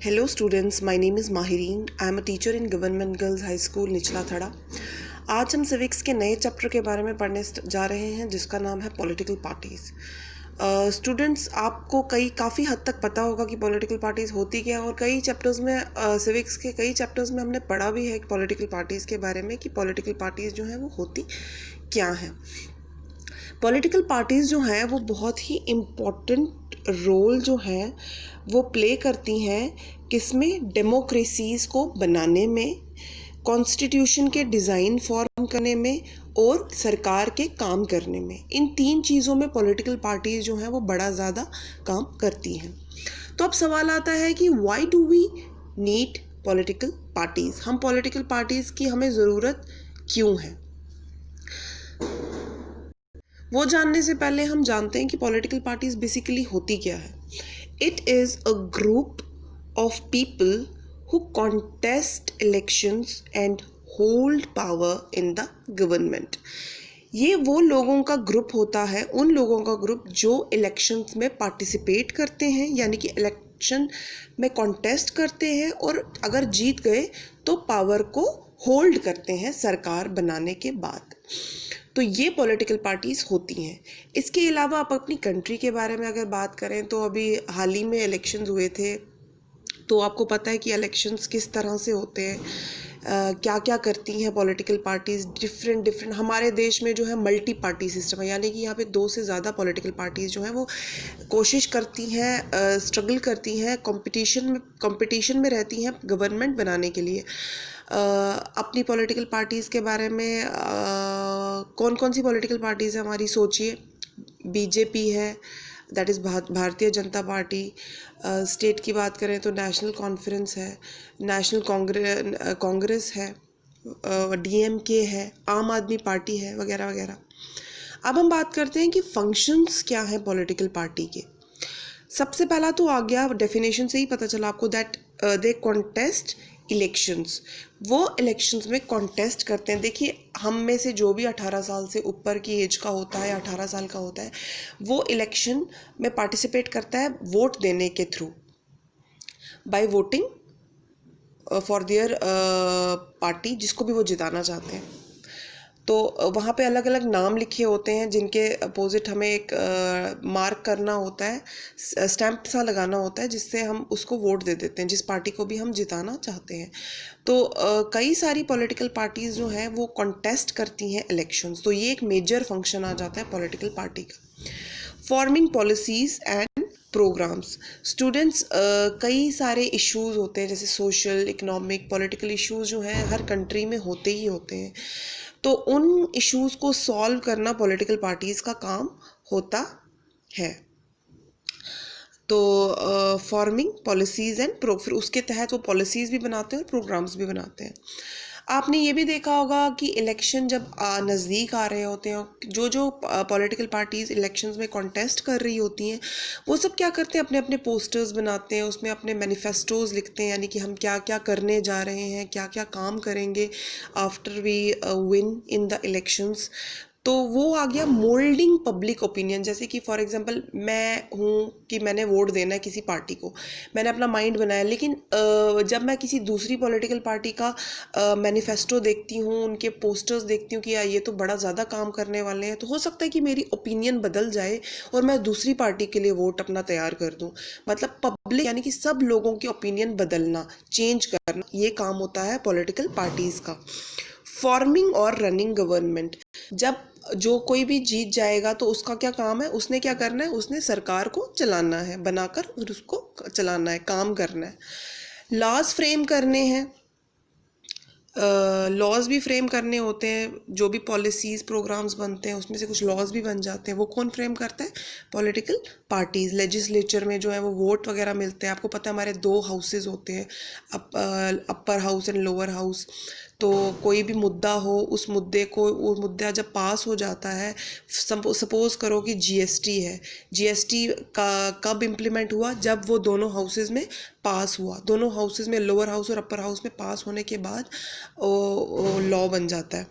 Hello students, my name is Mahireen. I am a teacher in Government Girls High School निचला थड़ा। आज हम civics के नए chapter के बारे में पढ़ने जा रहे हैं जिसका नाम है पॉलिटिकल पार्टीज़। स्टूडेंट्स, आपको काफ़ी हद तक पता होगा कि पॉलिटिकल पार्टीज़ होती क्या है और कई चैप्टर्स में सिविक्स के कई चैप्टर्स में हमने पढ़ा भी है पॉलिटिकल पार्टीज़ के बारे में कि पॉलिटिकल पार्टीज़ जो हैं वो होती क्या हैं। पॉलिटिकल पार्टीज़ जो हैं वो बहुत ही इम्पोर्टेंट रोल जो है वो प्ले करती हैं किसमें, डेमोक्रेसीज़ को बनाने में, कॉन्स्टिट्यूशन के डिज़ाइन फॉर्म करने में और सरकार के काम करने में। इन तीन चीज़ों में पॉलिटिकल पार्टीज़ जो हैं वो बड़ा ज़्यादा काम करती हैं। तो अब सवाल आता है कि why do we need political parties, हम पॉलिटिकल पार्टीज़ की हमें ज़रूरत क्यों है। वो जानने से पहले हम जानते हैं कि पॉलिटिकल पार्टीज़ बेसिकली होती क्या है। It is a group of people who contest elections and hold power in the government। ये वो लोगों का ग्रुप होता है, उन लोगों का ग्रुप जो इलेक्शंस में पार्टिसिपेट करते हैं, यानी कि इलेक्शन में कॉन्टेस्ट करते हैं और अगर जीत गए तो पावर को होल्ड करते हैं सरकार बनाने के बाद। तो ये पॉलिटिकल पार्टीज़ होती हैं। इसके अलावा आप अपनी कंट्री के बारे में अगर बात करें तो अभी हाल ही में इलेक्शंस हुए थे, तो आपको पता है कि इलेक्शंस किस तरह से होते हैं, क्या क्या करती हैं पॉलिटिकल पार्टीज़। डिफरेंट हमारे देश में जो है मल्टी पार्टी सिस्टम है, यानी कि यहाँ पे दो से ज़्यादा पॉलिटिकल पार्टीज़ जो हैं वो कोशिश करती हैं, स्ट्रगल करती हैं, कंपटीशन में रहती हैं गवर्नमेंट बनाने के लिए। अपनी पॉलिटिकल पार्टीज़ के बारे में कौन कौन सी पॉलिटिकल पार्टीज़ हैं हमारी, सोचिए। बीजेपी है, that is Bharatiya Janata party. State की बात करें तो नेशनल कॉन्फ्रेंस है, नेशनल कांग्रेस है, डीएमके है, आम आदमी पार्टी है, वगैरह वगैरह। अब हम बात करते हैं कि फंक्शंस क्या हैं पॉलिटिकल पार्टी के। सबसे पहला तो आ गया, डेफिनेशन से ही पता चला आपको, दैट दे कॉन्टेस्ट इलेक्शंस। वो इलेक्शंस में कॉन्टेस्ट करते हैं। देखिए, हम में से जो भी 18 साल से ऊपर की एज का होता है, 18 साल का होता है, वो इलेक्शन में पार्टिसिपेट करता है वोट देने के through, by voting for their party, जिसको भी वो जिताना चाहते हैं। तो वहाँ पे अलग अलग नाम लिखे होते हैं जिनके अपोजिट हमें एक मार्क करना होता है, स्टैम्प सा लगाना होता है, जिससे हम उसको वोट दे देते हैं जिस पार्टी को भी हम जिताना चाहते हैं। तो कई सारी पॉलिटिकल पार्टीज़ जो हैं वो कॉन्टेस्ट करती हैं इलेक्शंस। तो ये एक मेजर फंक्शन आ जाता है पॉलिटिकल पार्टी का। Forming policies and programs. Students, कई सारे इश्यूज़ होते हैं, जैसे सोशल, इकोनॉमिक, पॉलिटिकल इश्यूज़ जो हैं हर कंट्री में होते ही होते हैं। तो उन इश्यूज़ को सॉल्व करना पॉलिटिकल पार्टीज़ का काम होता है। तो फॉर्मिंग पॉलिसीज़ एंड फिर उसके तहत वो पॉलिसीज़ भी बनाते हैं और प्रोग्राम्स भी बनाते हैं। आपने ये भी देखा होगा कि इलेक्शन जब नज़दीक आ रहे होते हैं, जो पॉलिटिकल पार्टीज़ इलेक्शंस में कॉन्टेस्ट कर रही होती हैं, वो सब क्या करते हैं, अपने अपने पोस्टर्स बनाते हैं, उसमें अपने मैनिफेस्टोज़ लिखते हैं, यानी कि हम क्या क्या करने जा रहे हैं, क्या क्या काम करेंगे after we win in the elections. तो वो आ गया मोल्डिंग पब्लिक ओपिनियन। जैसे कि फॉर एग्जांपल मैं हूँ कि मैंने वोट देना है किसी पार्टी को, मैंने अपना माइंड बनाया, लेकिन जब मैं किसी दूसरी पॉलिटिकल पार्टी का मैनिफेस्टो देखती हूँ, उनके पोस्टर्स देखती हूँ कि यार ये तो बड़ा ज़्यादा काम करने वाले हैं, तो हो सकता है कि मेरी ओपिनियन बदल जाए और मैं दूसरी पार्टी के लिए वोट अपना तैयार कर दूँ। मतलब पब्लिक, यानी कि सब लोगों की ओपिनियन बदलना, चेंज करना, ये काम होता है पॉलिटिकल पार्टीज़ का। फॉर्मिंग और रनिंग गवर्नमेंट। जब जो कोई भी जीत जाएगा तो उसका क्या काम है, उसने क्या करना है, उसने सरकार को चलाना है, बनाकर फिर उसको चलाना है, काम करना है। लॉज फ्रेम करने हैं, लॉज भी फ्रेम करने होते हैं। जो भी पॉलिसीज़ प्रोग्राम्स बनते हैं उसमें से कुछ लॉज भी बन जाते हैं, वो कौन फ्रेम करता है, पॉलिटिकल पार्टीज़। लेजिस्लेचर में जो है वो वोट वगैरह मिलते हैं। आपको पता है हमारे दो हाउसेस होते हैं, upper house and lower house. तो कोई भी मुद्दा हो, उस मुद्दे को, वो मुद्दा जब पास हो जाता है, सपोज़ करो कि जीएसटी है, जीएसटी का कब इम्प्लीमेंट हुआ, जब वो दोनों हाउसेस में पास हुआ, दोनों हाउसेस में, लोअर हाउस और अपर हाउस में पास होने के बाद लॉ बन जाता है।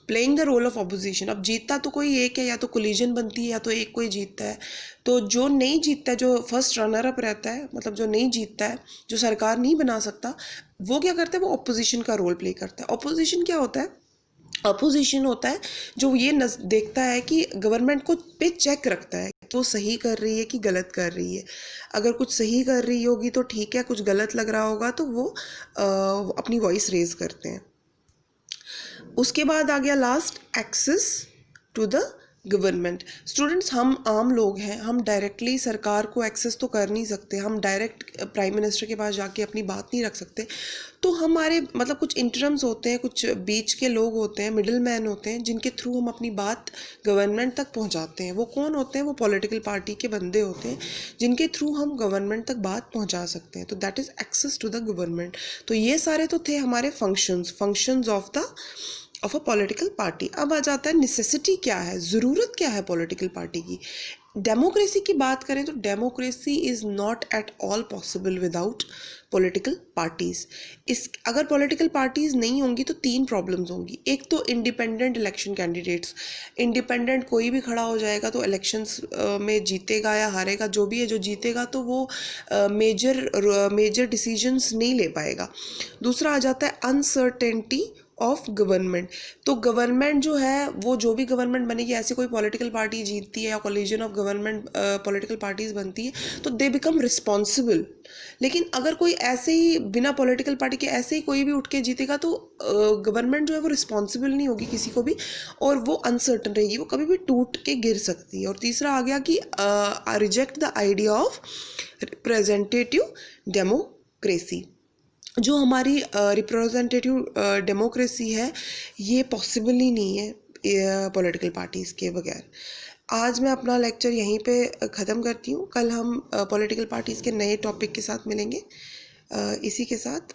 Playing the role of opposition, अब जीतता तो कोई एक है, या तो कोलिजन बनती है या तो एक कोई जीतता है। तो जो नहीं जीतता है, जो फर्स्ट रनर अप रहता है, मतलब जो नहीं जीतता है, जो सरकार नहीं बना सकता, वो क्या करता है, वो अपोजिशन का रोल प्ले करता है। अपोजिशन क्या होता है? अपोजिशन होता है जो ये देखता है कि गवर्नमेंट को पे चेक रखता है कि वो सही कर रही है कि गलत कर रही है। अगर कुछ सही कर रही होगी तो ठीक है, कुछ गलत लग रहा होगा तो वो अपनी वॉइस रेज करते हैं। उसके बाद आ गया last, access to the government. Students, हम आम लोग हैं, हम डायरेक्टली सरकार को एक्सेस तो कर नहीं सकते, हम डायरेक्ट प्राइम मिनिस्टर के पास जाके अपनी बात नहीं रख सकते। तो हमारे मतलब कुछ इंटरम्स होते हैं, कुछ बीच के लोग होते हैं, मिडिल मैन होते हैं, जिनके थ्रू हम अपनी बात गवर्नमेंट तक पहुंचाते हैं। वो कौन होते हैं? वो पॉलिटिकल पार्टी के बंदे होते हैं, जिनके थ्रू हम गवर्नमेंट तक बात पहुंचा सकते हैं। तो that is access to the government. तो ये सारे तो थे हमारे functions of a political party. अब आ जाता है नेसेसिटी क्या है, ज़रूरत क्या है पॉलिटिकल पार्टी की। डेमोक्रेसी की बात करें तो democracy is not at all possible without political parties. अगर पॉलिटिकल पार्टीज़ नहीं होंगी तो 3 प्रॉब्लम्स होंगी। एक तो इंडिपेंडेंट इलेक्शन कैंडिडेट्स, इंडिपेंडेंट कोई भी खड़ा हो जाएगा तो इलेक्शंस में जीतेगा या हारेगा, जो भी है, जो जीतेगा तो वो मेजर डिसीजंस नहीं ले पाएगा। दूसरा आ जाता है अनसर्टेनिटी ऑफ गवर्नमेंट। तो गवर्नमेंट जो है, वो जो भी गवर्नमेंट बनेगी, ऐसी कोई पॉलिटिकल पार्टी जीतती है या collision of government political parties बनती है, तो दे बिकम रिस्पॉन्सिबल। लेकिन अगर कोई ऐसे ही बिना पॉलिटिकल पार्टी के ऐसे ही कोई भी उठ के जीतेगा तो गवर्नमेंट जो है वो रिस्पॉन्सिबल नहीं होगी किसी को भी, और वो अनसर्टन रहेगी, वो कभी भी टूट के गिर सकती है। और तीसरा आ गया कि reject the idea of representative democracy. जो हमारी रिप्रेजेंटेटिव डेमोक्रेसी है, ये पॉसिबल ही नहीं है पॉलिटिकल पार्टीज़ के बगैर। आज मैं अपना लेक्चर यहीं पे ख़त्म करती हूँ। कल हम पॉलिटिकल पार्टीज़ के नए टॉपिक के साथ मिलेंगे। इसी के साथ